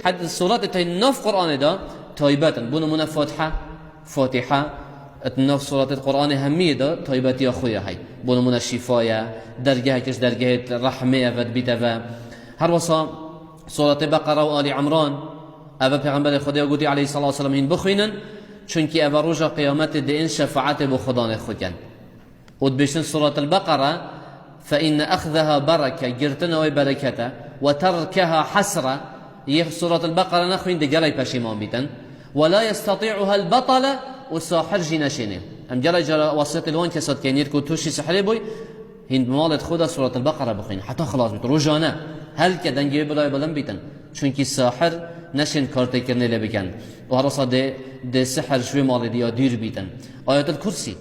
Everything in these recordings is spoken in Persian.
حد الصورات تاي نف قرآن دا تايبات بنمونا فاتحة نف صورات القرآن همية دا تايبات يا خويا هاي بنمونا الشفاية درجة كش درجة رحمة فد بيتفا هر وصا سورة بقرة وآل عمران أبا پیغمبر خدا گوتی علیه الصلاة والسلام این بخوینن چون که أبا روز قیامت دین شفاعت بو خدا خودن ود بشن سورة البقرة فإن أخذها بركة جرتنا وبركته وتركها حسرة يه سورة البقرة نخوين دي جلي بشيمان بيتن ولا يستطيعها البطل والساحر جناشينه ام جلي وسط الوان كسات كينير كو توشي سحري بوي هند مالت خدا سورة البقرة بخوين حتى خلاص بيت روجانا هل كدن جيب بلاي بلن بيتن چونكي الساحر نشن كارتي كرني لبكن وهرصا دي سحر شوي مال دي دير بيتن آيات الكرسي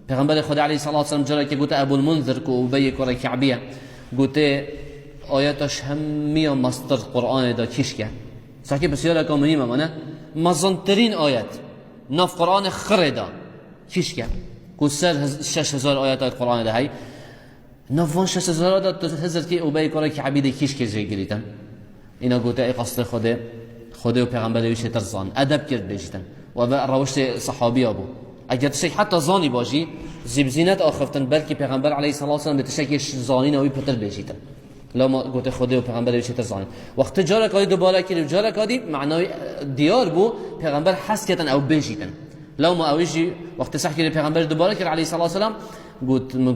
پیغمبر خدا علیه الصلاة والسلام جرا که گوته ابو المنذر کو ابی کره کعبیه گوته آیاتش همه مصدر قرآن دا کیش که ساکی بسیار که مهمه منه مزنترین آیت نف قرآن خردا کیش که کو سر 6000 آیات قرآن ده هی نفوان 6000 آیات هزار که ابی کره کعبیه کیش که جای گریتن اینا گوته ای قصد خدا و پیغمبر ویش ترزان ادب کرد بیشتن و روش صحابی ابو اگر تشک حتی زانی باشی زبزینت آخفتن بلکه پیغمبر علیه الصلاة والسلام به تشکش زانی نوی پتر بیشیدن لما گوته خدا و پیغمبر بیشتر زانی وقت جارا کادی دوباره کردی جارا کادی معنای دیار بو پیغمبر حس کردن او بیشیدن لما اویجی وقت صح کردی پیغمبر دوباره کرد علیه الصلاة والسلام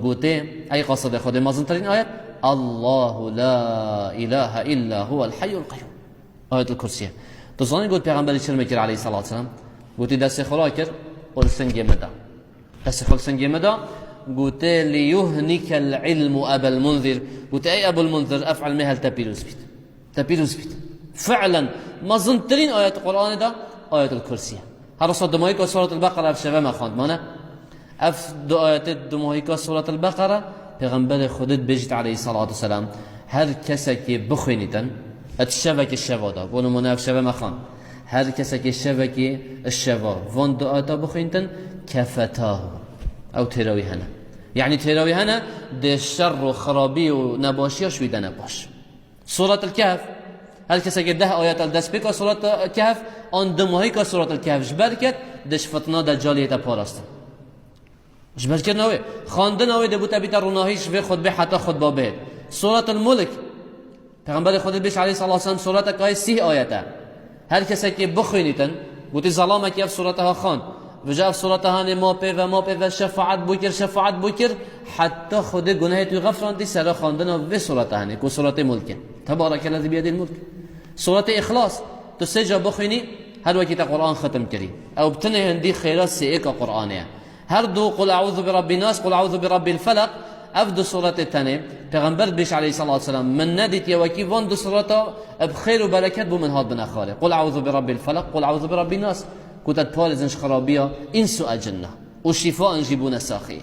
گوته ای قصد خدا مازنترین آیت الله لا اله الا هو الحي القيوم آیت الکرسیه تو زانی گوت پیغمبر چرا میکرد علیه الصلاة والسلام گوتی دست خدا کرد خلصنجي مدى بس خلصنجي مدى قلت ليهنك العلم أبا المنذر قلت أي أبو المنذر أفعل مهل تبيروز بيت فعلا ما زنترين آيات القرآن ده آيات الكرسي هذا صد دمويك سورة البقرة في شباب ما خاند مانا أف دو آيات دمويك سورة البقرة پیغمبر خودت بجت عليه الصلاة والسلام هر كسك بخينتن اتشبك الشبادة بونو مناف شباب ما خاند هر کسی که شبکی الشوا وان دعاتا بخوینتن کفتاه او تراوی هنه یعنی تراوی هنه ده شر و خرابی و نباشی شویده نباش سورة الكهف هر کسی که 10 آیات دست بکا سورة الكهف آن دماهی که سورة الكهف جبر کد دش فتنا دجالیت پاراستن جبر کد نوی خاندن نوی ده بوتا بیتا روناهیش و خود به حتی خود بابه سورة الملك پیغمبر خود بیش علیه صلی اللہ علیه وسلم سورة که 30 آیاته هر کسی که بخوینیتن گویی ظلامه که صورتها خان و جاء صورتها ما به شفاعت بکر حتی خود گناه تو غفراندی سر خواندن و صورتها نه کو صورت ملک تبارک الذی بیده الملک صورت اخلاص تو سه جا بخوینی هر وقت قرآن ختم کردی او بتنه هندی خیرات سه کا قرآنه هر دو قل اعوذ برب الناس قل اعوذ برب الفلق افد صورة التاني پیغمبر بیش علیه الصلاة والسلام من ندیت یا وکی وان دو صورتا بخیر و برکت بو من هاد بنخاره قل اعوذ برب الفلق قل اعوذ برب الناس كتت بارزنش خرابية انسو اجنة وشفاء جبون ساخي